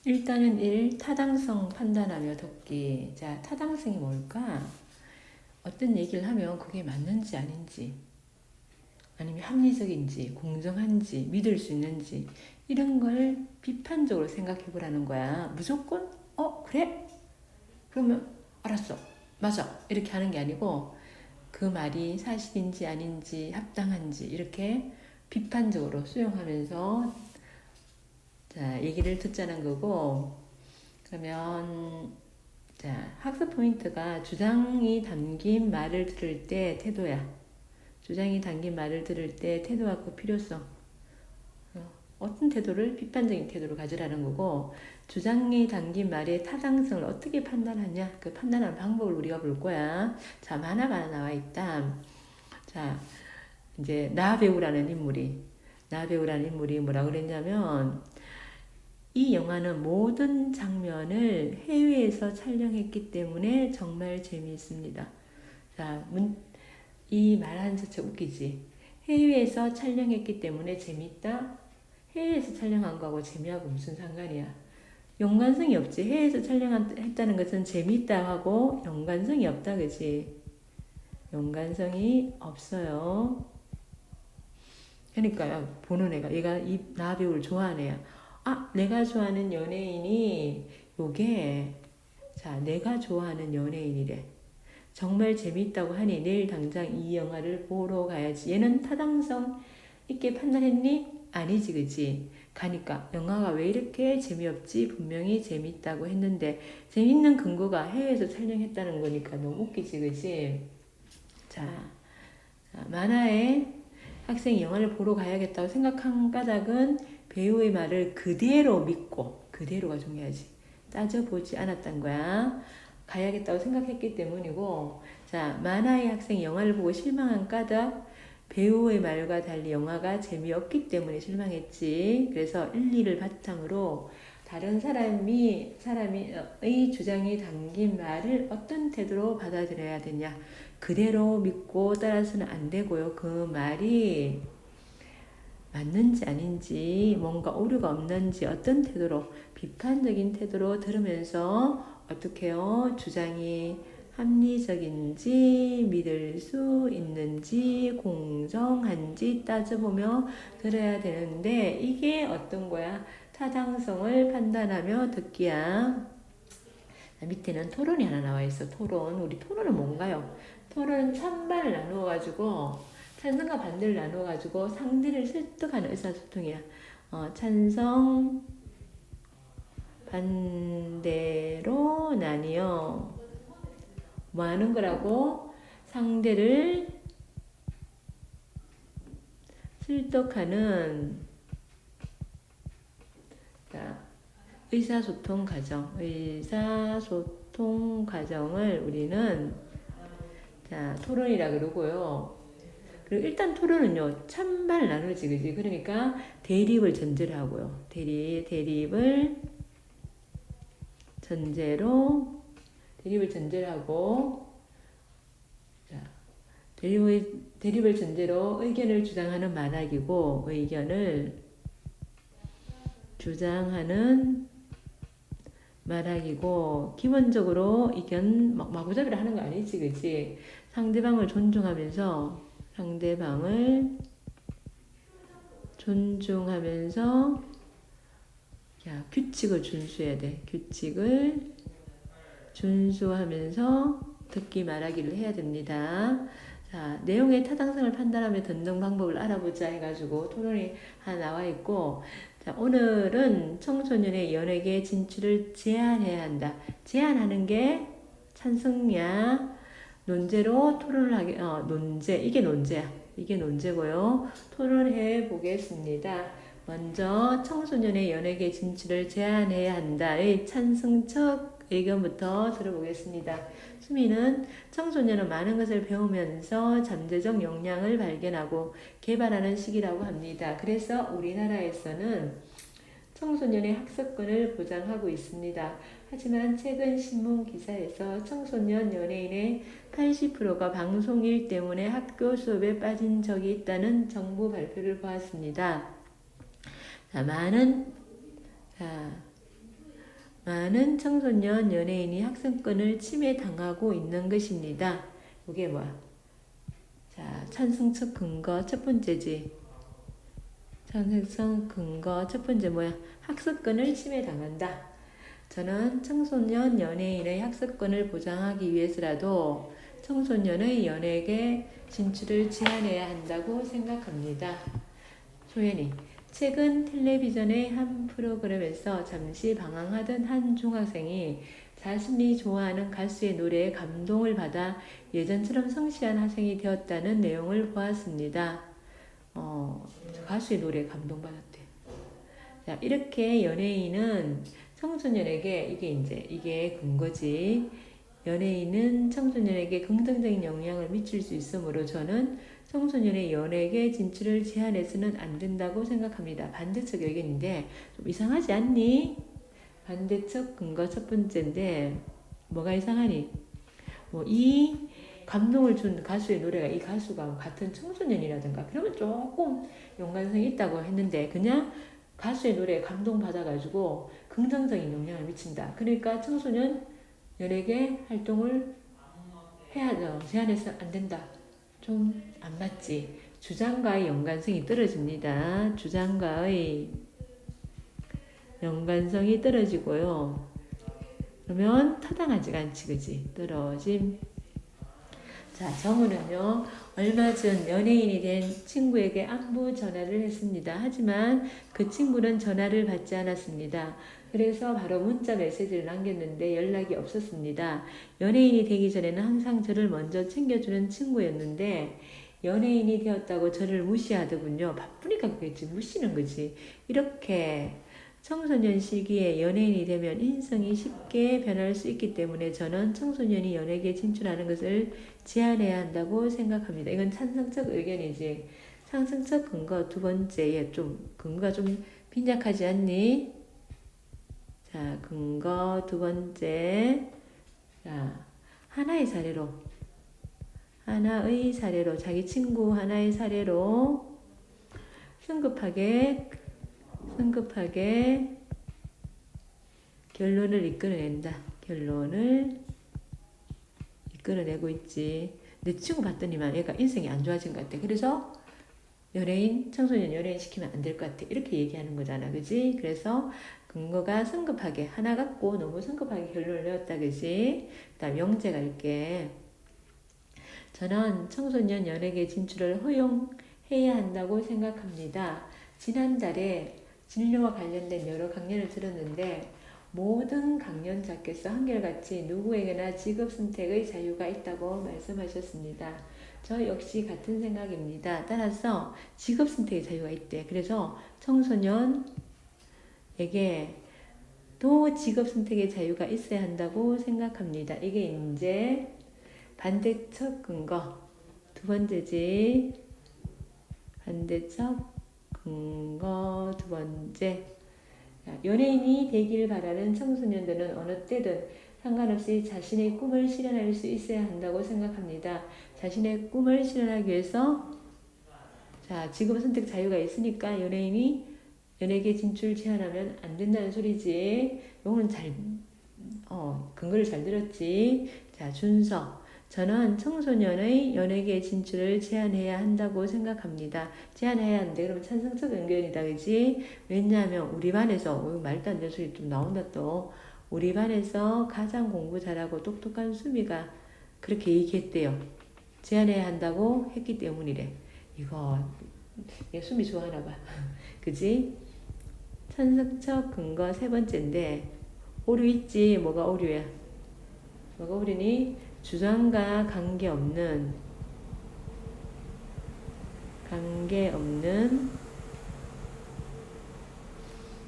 일단은 1. 타당성 판단하며 듣기. 자, 타당성이 뭘까? 어떤 얘기를 하면 그게 맞는지 아닌지, 아니면 합리적인지, 공정한지, 믿을 수 있는지, 이런 걸 비판적으로 생각해 보라는 거야. 무조건, 그래? 그러면, 알았어. 맞아. 이렇게 하는 게 아니고, 그 말이 사실인지 아닌지, 합당한지, 이렇게 비판적으로 수용하면서, 자, 얘기를 듣자는 거고, 그러면, 자, 학습 포인트가 주장이 담긴 말을 들을 때 태도야. 주장이 담긴 말을 들을 때 태도와 그 필요성. 어떤 태도를 비판적인 태도로 가지라는 거고, 주장이 담긴 말의 타당성을 어떻게 판단하냐, 그 판단하는 방법을 우리가 볼 거야. 자, 만화가 하나 나와 있다. 자, 이제 나배우라는 인물이 뭐라 그랬냐면, 이 영화는 모든 장면을 해외에서 촬영했기 때문에 정말 재미있습니다. 자, 이 말 한 자체 웃기지? 해외에서 촬영했기 때문에 재밌다? 해외에서 촬영한 거하고 재미하고 무슨 상관이야? 연관성이 없지. 해외에서 촬영했다는 것은 재밌다 하고 연관성이 없다, 그지? 연관성이 없어요. 그러니까요, 보는 얘가 이 나배우를 좋아하는 애야. 아, 내가 좋아하는 연예인이 요게, 자, 내가 좋아하는 연예인이래. 정말 재밌다고 하니 내일 당장 이 영화를 보러 가야지. 얘는 타당성 있게 판단했니? 아니지, 그지? 가니까 영화가 왜 이렇게 재미없지? 분명히 재밌다고 했는데 재밌는 근거가 해외에서 촬영했다는 거니까 너무 웃기지, 그지? 자, 만화에 학생이 영화를 보러 가야겠다고 생각한 까닭은 배우의 말을 그대로 믿고, 그대로가 중요하지. 따져보지 않았던 거야. 가야겠다고 생각했기 때문이고, 자, 만화의 학생이 영화를 보고 실망한 까닭, 배우의 말과 달리 영화가 재미없기 때문에 실망했지. 그래서 1, 2를 바탕으로 다른 사람의 주장이 담긴 말을 어떤 태도로 받아들여야 되냐. 그대로 믿고 따라서는 안 되고요. 그 말이 맞는지 아닌지, 뭔가 오류가 없는지 어떤 태도로, 비판적인 태도로 들으면서 어떻게 해요? 주장이 합리적인지, 믿을 수 있는지, 공정한지 따져보며 들어야 되는데, 이게 어떤 거야? 타당성을 판단하며 듣기야. 밑에는 토론이 하나 나와 있어. 토론. 우리 토론은 뭔가요? 토론은 찬반을 나누어가지고, 찬성과 반대를 나누어가지고 상대를 설득하는 의사소통이야. 찬성, 반대로 나뉘어 뭐 하는 거라고? 상대를 설득하는, 자, 의사소통 과정을 우리는, 자, 토론이라 그러고요. 그리고 일단 토론은요, 찬반을 나누지, 그지? 그러니까 대립을 전제로 하고요. 대립을 전제로 하고, 자, 대립을 전제로 의견을 주장하는 말하기고, 의견을 주장하는 말하기고, 기본적으로 의견 마구잡이를 하는 거 아니지, 그치? 상대방을 존중하면서 야, 규칙을 준수해야 돼. 규칙을 준수하면서 듣기 말하기를 해야 됩니다. 자, 내용의 타당성을 판단하며 듣는 방법을 알아보자 해가지고 토론이 하나 나와 있고, 자, 오늘은 청소년의 연예계 진출을 제한해야 한다. 제한하는 게 찬성이야. 논제로 토론을 이게 논제야. 이게 논제고요. 토론해 보겠습니다. 먼저 청소년의 연예계 진출을 제한해야 한다의 찬성적 의견부터 들어보겠습니다. 수미는 청소년은 많은 것을 배우면서 잠재적 역량을 발견하고 개발하는 시기라고 합니다. 그래서 우리나라에서는 청소년의 학습권을 보장하고 있습니다. 하지만 최근 신문 기사에서 청소년 연예인의 80%가 방송일 때문에 학교 수업에 빠진 적이 있다는 정부 발표를 보았습니다. 자, 많은 청소년 연예인이 학생권을 침해당하고 있는 것입니다. 이게 뭐야? 자, 찬성적 근거 첫 번째지. 찬성성 근거 첫 번째 뭐야? 학습권을 침해당한다. 저는 청소년 연예인의 학습권을 보장하기 위해서라도 청소년의 연예계 진출을 제한해야 한다고 생각합니다. 소연이 최근 텔레비전의 한 프로그램에서 잠시 방황하던 한 중학생이 자신이 좋아하는 가수의 노래에 감동을 받아 예전처럼 성실한 학생이 되었다는 내용을 보았습니다. 가수의 노래에 감동받았대. 자, 이렇게 연예인은 청소년에게 이게 근거지. 연예인은 청소년에게 긍정적인 영향을 미칠 수 있으므로 저는 청소년의 연예계 진출을 제한해서는 안 된다고 생각합니다. 반대쪽 의견인데 좀 이상하지 않니? 반대쪽 근거 첫 번째인데 뭐가 이상하니? 이 감동을 준 가수의 노래가 이 가수가 같은 청소년이라든가 그러면 조금 연관성이 있다고 했는데 그냥 가수의 노래에 감동받아가지고 긍정적인 영향을 미친다. 그러니까 청소년 연예계 활동을 해야죠. 제한해서 안 된다. 좀 안 맞지. 주장과의 연관성이 떨어집니다. 주장과의 연관성이 떨어지고요. 그러면 타당하지가 않지, 그지? 떨어짐. 자, 정우는요, 얼마 전 연예인이 된 친구에게 안부 전화를 했습니다. 하지만 그 친구는 전화를 받지 않았습니다. 그래서 바로 문자 메시지를 남겼는데 연락이 없었습니다. 연예인이 되기 전에는 항상 저를 먼저 챙겨주는 친구였는데 연예인이 되었다고 저를 무시하더군요. 바쁘니까 그겠지. 무시는 거지. 이렇게 청소년 시기에 연예인이 되면 인성이 쉽게 변할 수 있기 때문에 저는 청소년이 연예계에 진출하는 것을 제한해야 한다고 생각합니다. 이건 찬성적 의견이지. 찬성적 근거 두 번째에 근거가 좀 빈약하지 않니? 자, 근거 두 번째. 자, 하나의 사례로 자기 친구 하나의 사례로 성급하게 결론을 이끌어내고 있지. 내 친구 봤더니만 얘가 인생이 안 좋아진 것 같아. 그래서 청소년 연예인 시키면 안 될 것 같아. 이렇게 얘기하는 거잖아. 그지? 그래서 근거가 성급하게 하나 갖고 너무 성급하게 결론을 내었다. 그지? 그 다음 영재 갈게. 저는 청소년 연예계 진출을 허용해야 한다고 생각합니다. 지난달에 진료와 관련된 여러 강연을 들었는데 모든 강연자께서 한결같이 누구에게나 직업 선택의 자유가 있다고 말씀하셨습니다. 저 역시 같은 생각입니다. 따라서 직업 선택의 자유가 있대. 그래서 청소년에게 또 직업 선택의 자유가 있어야 한다고 생각합니다. 이게 이제 반대적 근거 두 번째지. 반대적 근거 두 번째. 연예인이 되길 바라는 청소년들은 어느 때든 상관없이 자신의 꿈을 실현할 수 있어야 한다고 생각합니다. 자신의 꿈을 실현하기 위해서 직업 선택 자유가 있으니까 연예인이 연예계 진출 제한하면 안 된다는 소리지. 요거는 근거를 잘 들었지. 자, 준서. 저는 청소년의 연예계 진출을 제한해야 한다고 생각합니다. 제한해야 하는데 그러면 찬성적 의견이다. 그지? 왜냐하면 우리 반에서 말도 안 되는 소리 좀 나온다 또. 우리 반에서 가장 공부 잘하고 똑똑한 수미가 그렇게 얘기했대요. 제한해야 한다고 했기 때문이래. 얘 수미 좋아하나 봐. 그지? 찬성적 근거 세 번째인데 오류 있지. 뭐가 오류야? 뭐가 오류니? 주장과 관계없는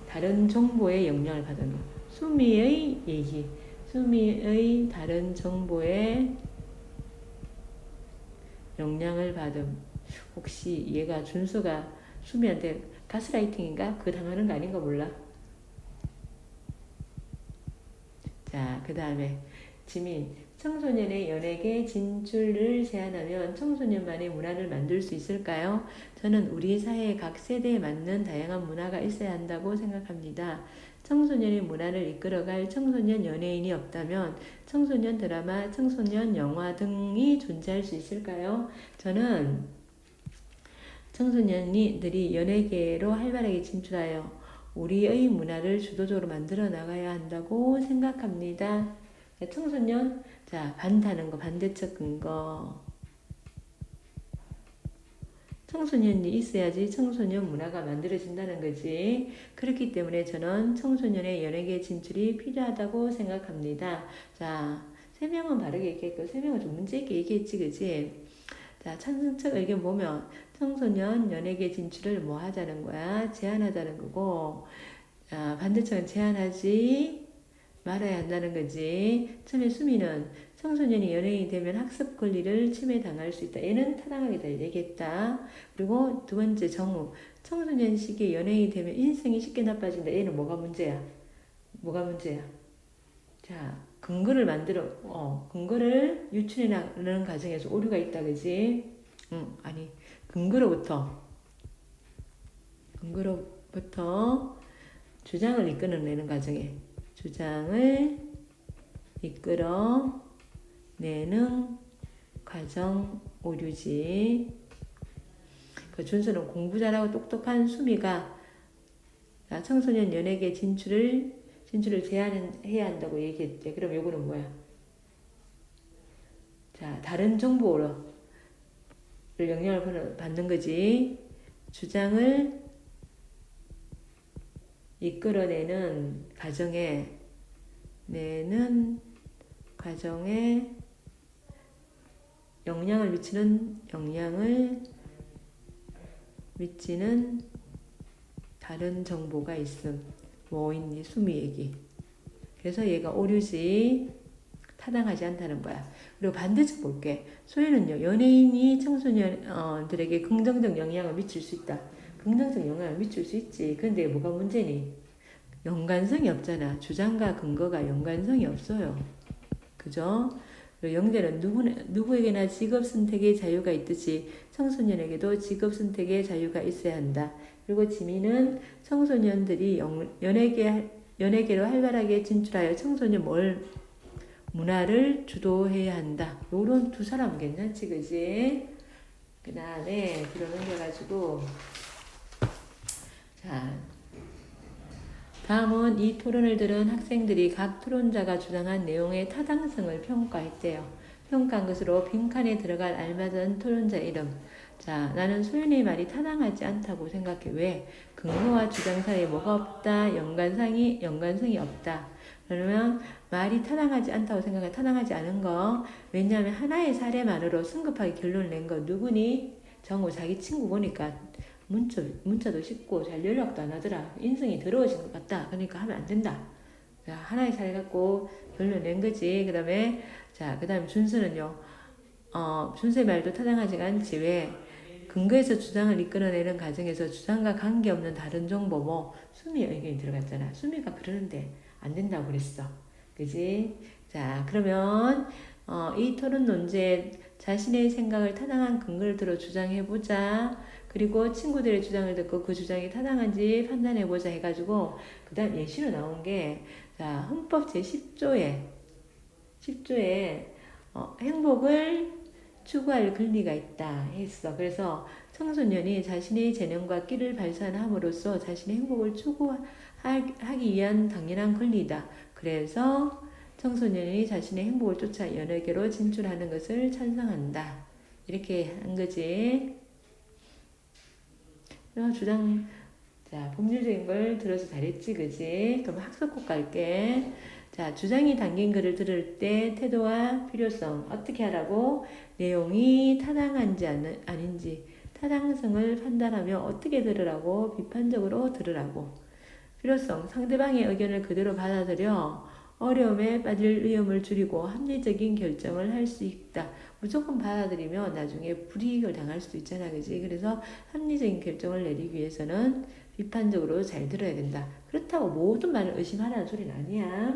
다른 정보에 영향을 받은 것. 수미의 다른 정보에 영향을 받음. 혹시 얘가 준수가 수미한테 가스라이팅인가? 그거 당하는 거 아닌가 몰라. 자, 그 다음에 지민. 청소년의 연예계 진출을 제한하면 청소년만의 문화를 만들 수 있을까요? 저는 우리 사회의 각 세대에 맞는 다양한 문화가 있어야 한다고 생각합니다. 청소년의 문화를 이끌어갈 청소년 연예인이 없다면 청소년 드라마, 청소년 영화 등이 존재할 수 있을까요? 저는 청소년들이 연예계로 활발하게 진출하여 우리의 문화를 주도적으로 만들어 나가야 한다고 생각합니다. 청소년, 자, 반타는 거, 반대쪽 근거. 청소년이 있어야지 청소년 문화가 만들어진다는 거지. 그렇기 때문에 저는 청소년의 연예계 진출이 필요하다고 생각합니다. 자, 세 명은 바르게 얘기했고, 세 명은 좀 문제 있게 얘기했지, 그지? 자, 찬성적 의견 보면 청소년 연예계 진출을 뭐 하자는 거야? 제한하자는 거고, 반대쪽은 제한하지 말아야 한다는 거지. 처음에 수미는 청소년이 연예인이 되면 학습 권리를 침해당할 수 있다. 얘는 타당하게 얘기했다. 그리고 두 번째 정우. 청소년 시기에 연예인이 되면 인성이 쉽게 나빠진다. 얘는 뭐가 문제야? 뭐가 문제야? 자, 근거를 유출해 나가는 과정에서 오류가 있다. 그지? 아니, 근거로부터 주장을 이끌어내는 과정에 주장을 이끌어내는 과정 오류지. 그 준수는 공부 잘하고 똑똑한 수미가 청소년 연예계 진출을 제한해야 한다고 얘기했대. 그럼 요거는 뭐야? 자, 다른 정보를 영향을 받는 거지. 주장을 이끌어내는 과정에 영향을 미치는 다른 정보가 있음. 뭐 있니? 수미 얘기. 그래서 얘가 오류지 타당하지 않다는 거야. 그리고 반대쪽 볼게. 소희는요, 연예인이 청소년들에게 긍정적 영향을 미칠 수 있다. 긍정적 영향을 미칠 수 있지. 근데 뭐가 문제니? 연관성이 없잖아. 주장과 근거가 연관성이 없어요. 그죠? 영재는 누구에게나 직업 선택의 자유가 있듯이 청소년에게도 직업 선택의 자유가 있어야 한다. 그리고 지민은 청소년들이 연예계로 활발하게 진출하여 청소년 문화를 주도해야 한다. 요런 두 사람은 괜찮지, 그지? 그 다음에 뒤로 넘겨가지고 자, 다음은 이 토론을 들은 학생들이 각 토론자가 주장한 내용의 타당성을 평가했대요. 평가한 것으로 빈칸에 들어갈 알맞은 토론자 이름. 자, 나는 소연의 말이 타당하지 않다고 생각해. 왜? 근거와 주장 사이에 뭐가 없다. 연관성이 없다. 그러면 말이 타당하지 않다고 생각해. 타당하지 않은 거. 왜냐하면 하나의 사례만으로 성급하게 결론을 낸 거. 누구니? 정우 자기 친구 보니까 문자도 쉽고 잘 연락도 안 하더라. 인성이 더러워진 것 같다. 그러니까 하면 안 된다. 하나의 사례 갖고 결론 낸 거지. 그 다음에 준수는요. 준수의 말도 타당하지가 않지. 왜? 근거에서 주장을 이끌어내는 과정에서 주장과 관계없는 다른 정보 수미의 의견이 들어갔잖아. 수미가 그러는데 안 된다고 그랬어. 그지? 자, 그러면 이 토론 논제에 자신의 생각을 타당한 근거를 들어 주장해보자. 그리고 친구들의 주장을 듣고 그 주장이 타당한지 판단해보자 해가지고 그 다음 예시로 나온 게 자, 헌법 제10조에 행복을 추구할 권리가 있다 했어. 그래서 청소년이 자신의 재능과 끼를 발산함으로써 자신의 행복을 추구하기 위한 당연한 권리다. 그래서 청소년이 자신의 행복을 쫓아 연예계로 진출하는 것을 찬성한다. 이렇게 한 거지. 자, 법률적인 걸 들어서 잘했지, 그지? 그럼 학습곡 갈게. 자, 주장이 담긴 글을 들을 때 태도와 필요성 어떻게 하라고? 내용이 타당한지 아닌지 타당성을 판단하며 어떻게 들으라고? 비판적으로 들으라고. 필요성, 상대방의 의견을 그대로 받아들여 어려움에 빠질 위험을 줄이고 합리적인 결정을 할 수 있다. 무조건 받아들이면 나중에 불이익을 당할 수도 있잖아, 그지? 그래서 합리적인 결정을 내리기 위해서는 비판적으로 잘 들어야 된다. 그렇다고 모든 말을 의심하라는 소리는 아니야.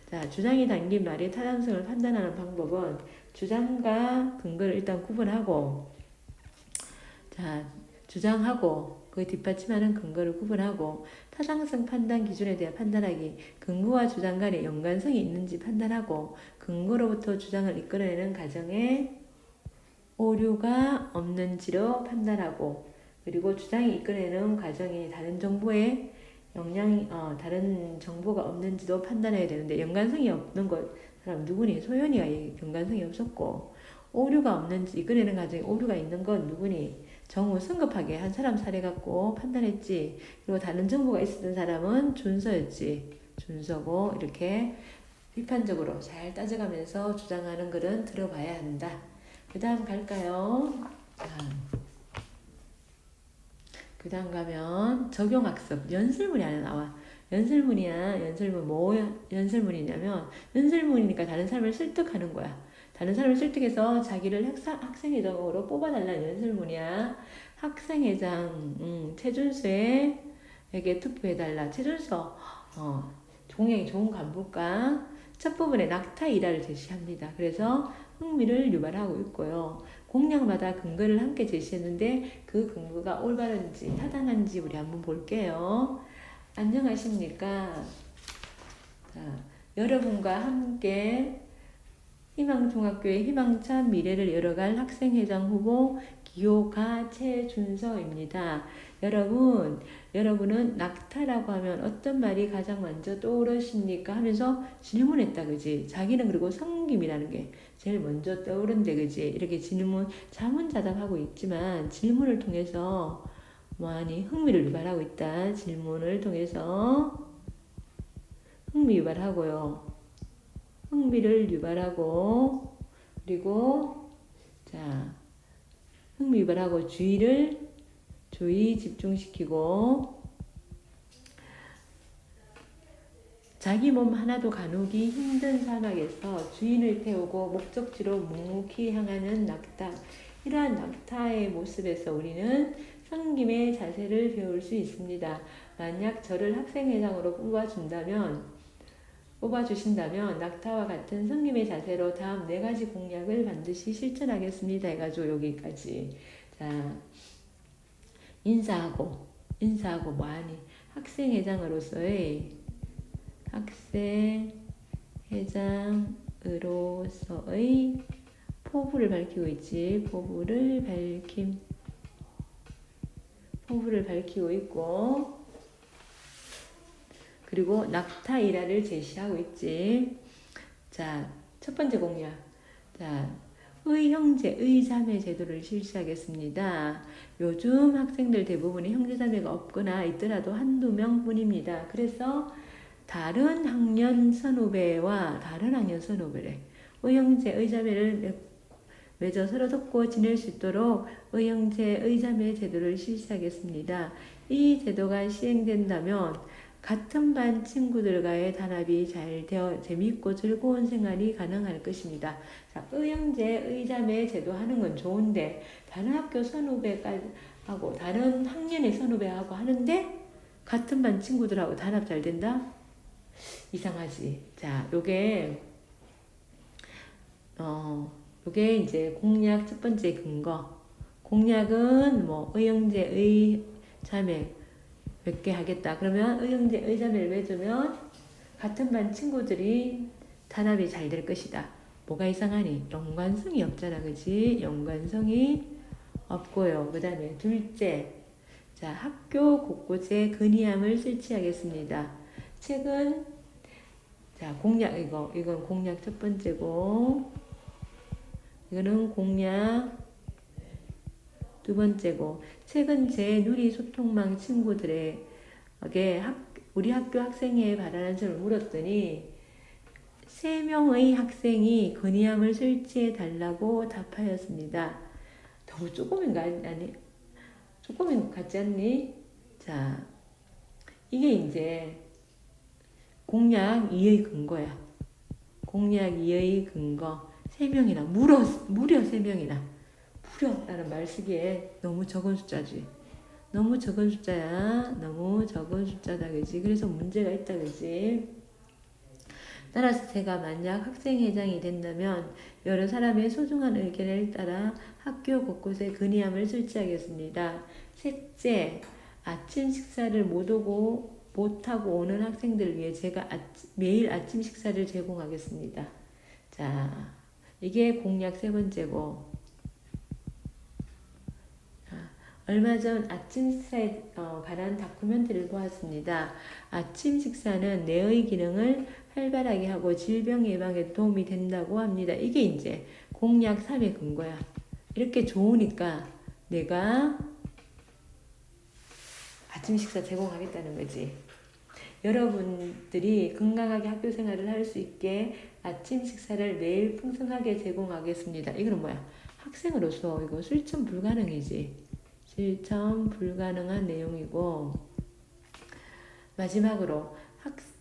자, 주장이 담긴 말의 타당성을 판단하는 방법은 주장과 근거를 일단 구분하고, 자, 주장하고 그 뒷받침하는 근거를 구분하고 타당성 판단 기준에 대해 판단하기, 근거와 주장 간에 연관성이 있는지 판단하고 근거로부터 주장을 이끌어내는 과정에 오류가 없는지로 판단하고, 그리고 주장이 이끌어내는 과정이 다른 정보에 다른 정보가 없는지도 판단해야 되는데, 연관성이 없는 것 사람 누구니? 소연이가 연관성이 없었고, 오류가 없는지 이끌어내는 과정에 오류가 있는 건 누구니? 정우 성급하게 한 사람 사례 갖고 판단했지. 그리고 다른 정보가 있었던 사람은 준서였지. 준서고, 이렇게 비판적으로 잘 따져가면서 주장하는 글은 들어봐야 한다. 그 다음 갈까요? 그 다음 가면 적용학습 연설문이 하나 나와. 연설문이야. 연설문 뭐 연설문이냐면, 연설문이니까 다른 사람을 설득하는 거야. 다른 사람을 설득해서 자기를 학생회장으로 뽑아달라는 연설문이야. 학생회장 최준수에게 투표해달라. 최준수 공약이 좋은 간부가 첫 부분에 낙타 일화를 제시합니다. 그래서 흥미를 유발하고 있고요. 공약마다 근거를 함께 제시했는데 그 근거가 올바른지 타당한지 우리 한번 볼게요. 안녕하십니까? 자, 여러분과 함께 희망중학교의 희망찬 미래를 열어갈 학생회장 후보 기호가 최준서입니다. 여러분은 낙타라고 하면 어떤 말이 가장 먼저 떠오르십니까? 하면서 질문했다, 그지? 자기는 그리고 성김이라는 게 제일 먼저 떠오른대, 그지? 이렇게 질문, 자문자답하고 있지만 질문을 통해서 뭐하니? 흥미를 유발하고 있다. 질문을 통해서 흥미 유발하고요. 흥미를 유발하고, 그리고 자, 흥미 유발하고 주의 집중시키고, 자기 몸 하나도 가누기 힘든 사막에서 주인을 태우고 목적지로 묵묵히 향하는 낙타. 이러한 낙타의 모습에서 우리는 성김의 자세를 배울 수 있습니다. 만약 저를 학생회장으로 뽑아주신다면 낙타와 같은 성김의 자세로 다음 4가지 공약을 반드시 실천하겠습니다. 해가지고 여기까지. 자, 인사하고 뭐하니? 학생회장으로서의 포부를 밝히고 있지. 포부를 밝히고 있고, 그리고 낙타 일화를 제시하고 있지. 자, 첫 번째 공약. 자, 의형제, 의자매 제도를 실시하겠습니다. 요즘 학생들 대부분이 형제자매가 없거나 있더라도 한두 명뿐입니다. 그래서 다른 학년 선후배래. 의형제, 의자매를 맺어 서로 돕고 지낼 수 있도록 의형제, 의자매 제도를 실시하겠습니다. 이 제도가 시행된다면 같은 반 친구들과의 단합이 잘 되어 재미있고 즐거운 생활이 가능할 것입니다. 자, 의형제, 의자매 제도 하는 건 좋은데 다른 학교 선후배까지 하고 다른 학년의 선후배하고 하는데 같은 반 친구들하고 단합 잘 된다? 이상하지. 자, 요게 이제 공약 첫 번째 근거. 공약은 뭐 의형제, 의자매 몇 개 하겠다. 그러면 의형제, 의자매를 맺으면 같은 반 친구들이 단합이 잘 될 것이다. 뭐가 이상하니? 연관성이 없잖아, 그치? 연관성이 없고요. 그 다음에 둘째, 자, 학교 곳곳에 건의함을 설치하겠습니다. 책은 자, 공약 이건 공약 첫 번째고, 이거는 공약 두 번째고, 최근 제 누리 소통망 친구들에게 우리 학교 학생회에 바라는 점을 물었더니 3명의 학생이 건의함을 설치해 달라고 답하였습니다. 너무 조금인가? 아니, 조금인 것 같지 않니? 자, 이게 이제 공약 2의 근거야. 공약 2의 근거. 3명이나, 무려 3명이나. 무려라는 말 쓰기에 너무 적은 숫자지. 너무 적은 숫자야. 너무 적은 숫자다, 그지? 그래서 문제가 있다, 그지? 따라서 제가 만약 학생회장이 된다면 여러 사람의 소중한 의견을 따라 학교 곳곳에 건의함을 설치하겠습니다. 셋째, 아침 식사를 못하고 오는 학생들을 위해 제가 매일 아침 식사를 제공하겠습니다. 자, 이게 공약 세 번째고, 얼마 전 아침 식사에 관한 다큐멘터리를 보았습니다. 아침 식사는 뇌의 기능을 활발하게 하고 질병 예방에 도움이 된다고 합니다. 이게 이제 공약 3의 근거야. 이렇게 좋으니까 내가 아침 식사 제공하겠다는 거지. 여러분들이 건강하게 학교 생활을 할 수 있게 아침 식사를 매일 풍성하게 제공하겠습니다. 이거는 뭐야? 학생으로서 이거 실천 불가능이지. 실천 불가능한 내용이고, 마지막으로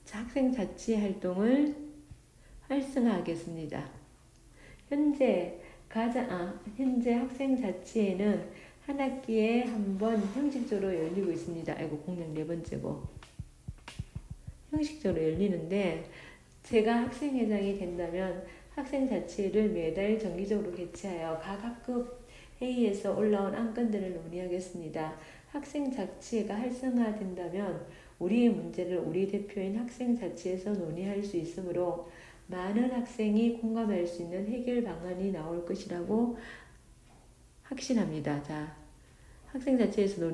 학생 자치 활동을 활성화하겠습니다. 현재 학생 자치회는 한 학기에 한 번 형식적으로 열리고 있습니다. 아이고, 공약 네 번째고. 형식적으로 열리는데, 제가 학생회장이 된다면 학생자치회를 매달 정기적으로 개최하여 각 학급 회의에서 올라온 안건들을 논의하겠습니다. 학생자치회가 활성화된다면 우리의 문제를 우리 대표인 학생자치회에서 논의할 수 있으므로 많은 학생이 공감할 수 있는 해결 방안이 나올 것이라고 확신합니다. 자, 학생자치회에서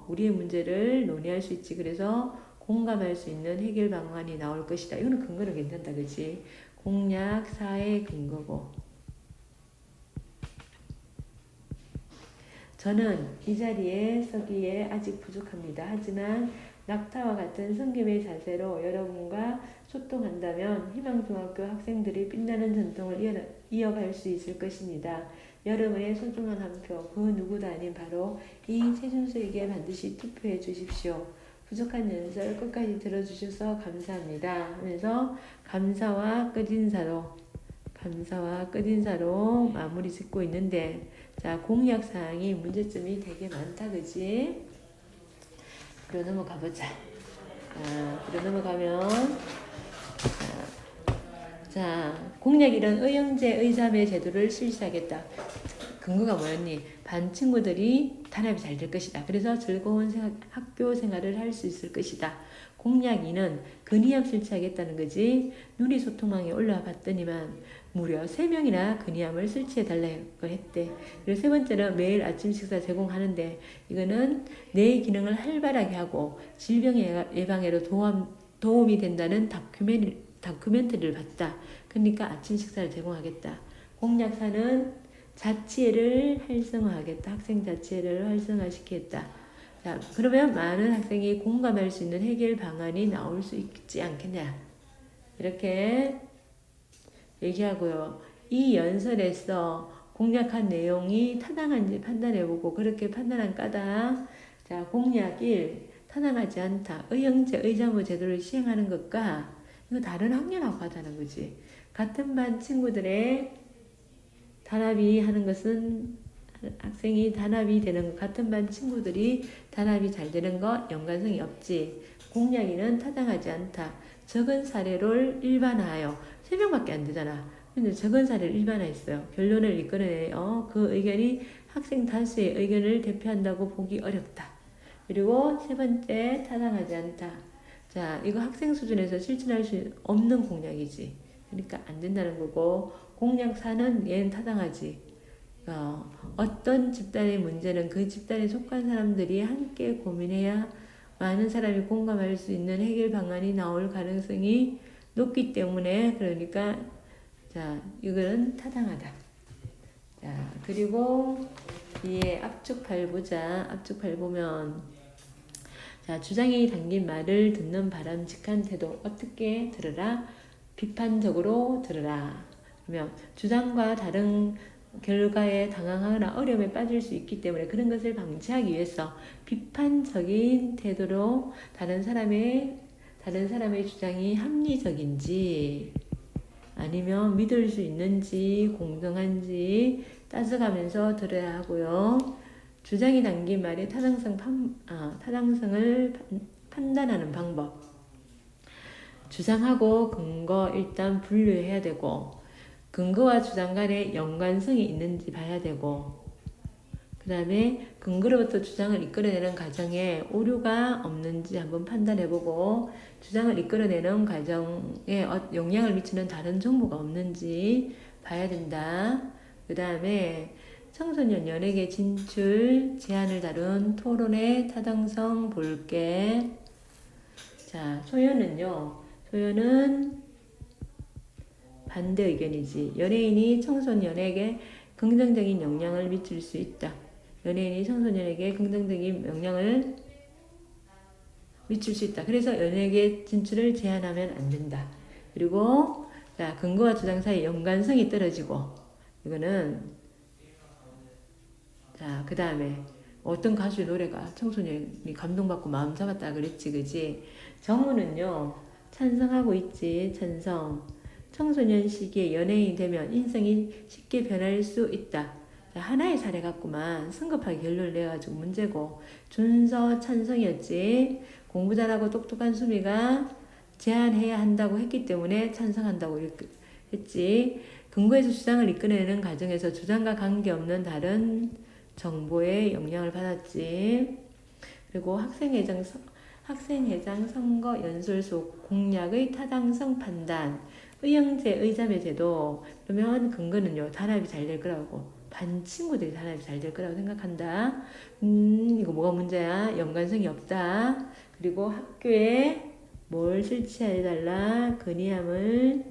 우리의 문제를 논의할 수 있지. 그래서 공감할 수 있는 해결 방안이 나올 것이다. 이거는 근거는 괜찮다, 그치? 공약 4의 근거고. 저는 이 자리에 서기에 아직 부족합니다. 하지만 낙타와 같은 성김의 자세로 여러분과 소통한다면 희망중학교 학생들이 빛나는 전통을 이어갈 수 있을 것입니다. 여러분의 소중한 한 표, 그 누구도 아닌 바로 이 최준수에게 반드시 투표해 주십시오. 부족한 연설 끝까지 들어주셔서 감사합니다. 하면서 감사와 끝인사로 마무리 짓고 있는데, 자, 공약사항이 문제점이 되게 많다, 그지? 그리고 넘어가 보자. 그리고 넘어가면, 자, 공약 1은 의형제 의자매 제도를 실시하겠다. 근거가 뭐였니? 반 친구들이 단합이 잘 될 것이다. 그래서 즐거운 학교 생활을 할 수 있을 것이다. 공약 2는 건의함 설치하겠다는 거지. 누리 소통망에 올라와 봤더니만 무려 3명이나 건의함을 설치해달라고 했대. 그리고 세 번째는 매일 아침 식사 제공하는데, 이거는 뇌의 기능을 활발하게 하고 질병 예방에도 도움이 된다는 다큐멘터리를 봤다. 그러니까 아침 식사를 제공하겠다. 공약 4는 자치회를 활성화하겠다. 학생 자치회를 활성화시키겠다. 자, 그러면 많은 학생이 공감할 수 있는 해결 방안이 나올 수 있지 않겠냐. 이렇게 얘기하고요. 이 연설에서 공약한 내용이 타당한지 판단해보고 그렇게 판단한 까닭. 자, 공약 1. 타당하지 않다. 의형제, 의자모 제도를 시행하는 것과 이거 다른 학년하고 하다는 거지. 같은 반 친구들의 단합이 하는 것은 학생이 단합이 되는 것, 같은 반 친구들이 단합이 잘 되는 것 연관성이 없지. 공약이는 타당하지 않다. 적은 사례를 일반화하여 3명밖에 안 되잖아. 근데 적은 사례를 일반화했어요. 결론을 이끌어내요. 그 의견이 학생 다수의 의견을 대표한다고 보기 어렵다. 그리고 세 번째, 타당하지 않다. 자, 이거 학생 수준에서 실천할 수 없는 공약이지. 그러니까 안 된다는 거고, 공약 4는 얘는 타당하지. 어떤 집단의 문제는 그 집단에 속한 사람들이 함께 고민해야 많은 사람이 공감할 수 있는 해결 방안이 나올 가능성이 높기 때문에, 그러니까 자, 이거는 타당하다. 자, 그리고 뒤에 앞쪽팔 보자. 앞쪽팔 보면, 자, 주장이 담긴 말을 듣는 바람직한 태도. 어떻게 들으라? 비판적으로 들으라. 그러면 주장과 다른 결과에 당황하거나 어려움에 빠질 수 있기 때문에 그런 것을 방지하기 위해서 비판적인 태도로 다른 사람의 주장이 합리적인지 아니면 믿을 수 있는지 공정한지 따져가면서 들어야 하고요. 주장이 담긴 말의 타당성을 판단하는 방법. 주장하고 근거 일단 분류해야 되고, 근거와 주장 간에 연관성이 있는지 봐야 되고, 그 다음에 근거로부터 주장을 이끌어내는 과정에 오류가 없는지 한번 판단해보고, 주장을 이끌어내는 과정에 영향을 미치는 다른 정보가 없는지 봐야 된다. 그 다음에 청소년 연예계 진출 제한을 다룬 토론의 타당성 볼게. 자, 소연은요. 소연은 반대 의견이지. 연예인이 청소년에게 긍정적인 영향을 미칠 수 있다. 연예인이 청소년에게 긍정적인 영향을 미칠 수 있다. 그래서 연예계 진출을 제한하면 안 된다. 그리고 자, 근거와 주장 사이 연관성이 떨어지고, 이거는 자, 그 다음에 어떤 가수의 노래가 청소년이 감동받고 마음 잡았다 그랬지, 그지? 정우는요, 찬성하고 있지, 찬성. 청소년 시기에 연예인이 되면 인성이 쉽게 변할 수 있다. 자, 하나의 사례 같구만. 성급하게 결론을 내가지고 문제고. 준서 찬성이었지. 공부 잘하고 똑똑한 수미가 제한해야 한다고 했기 때문에 찬성한다고 했지. 근거에서 주장을 이끌어내는 과정에서 주장과 관계없는 다른 정보에 영향을 받았지. 그리고 학생회장 선거 연설소 공약의 타당성 판단. 의형제, 의자매 제도. 그러면 근거는요, 단합이 잘 될 거라고. 반 친구들이 단합이 잘 될 거라고 생각한다. 이거 뭐가 문제야? 연관성이 없다. 그리고 학교에 뭘 설치해달라? 건의함을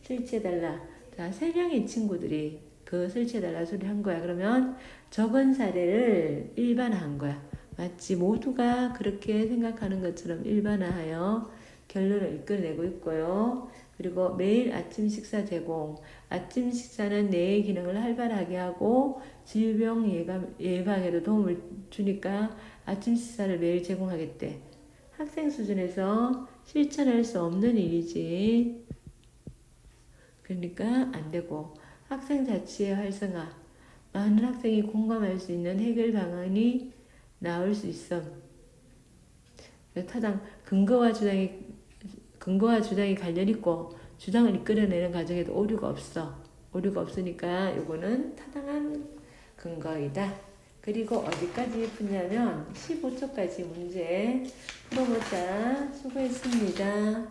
설치해달라. 자, 3명의 친구들이 그 설치해달라 소리 한 거야. 그러면 적은 사례를 일반화한 거야. 마치 모두가 그렇게 생각하는 것처럼 일반화하여 결론을 이끌어내고 있고요. 그리고 매일 아침 식사 제공. 아침 식사는 뇌의 기능을 활발하게 하고 질병 예방에도 도움을 주니까 아침 식사를 매일 제공하겠대. 학생 수준에서 실천할 수 없는 일이지. 그러니까 안 되고, 학생 자치의 활성화. 많은 학생이 공감할 수 있는 해결 방안이 나올 수 있어. 타당 근거와 주장이 관련 있고 주장을 이끌어내는 과정에도 오류가 없어. 오류가 없으니까 요거는 타당한 근거이다. 그리고 어디까지 푸냐면 15초까지 문제 풀어보자. 수고했습니다.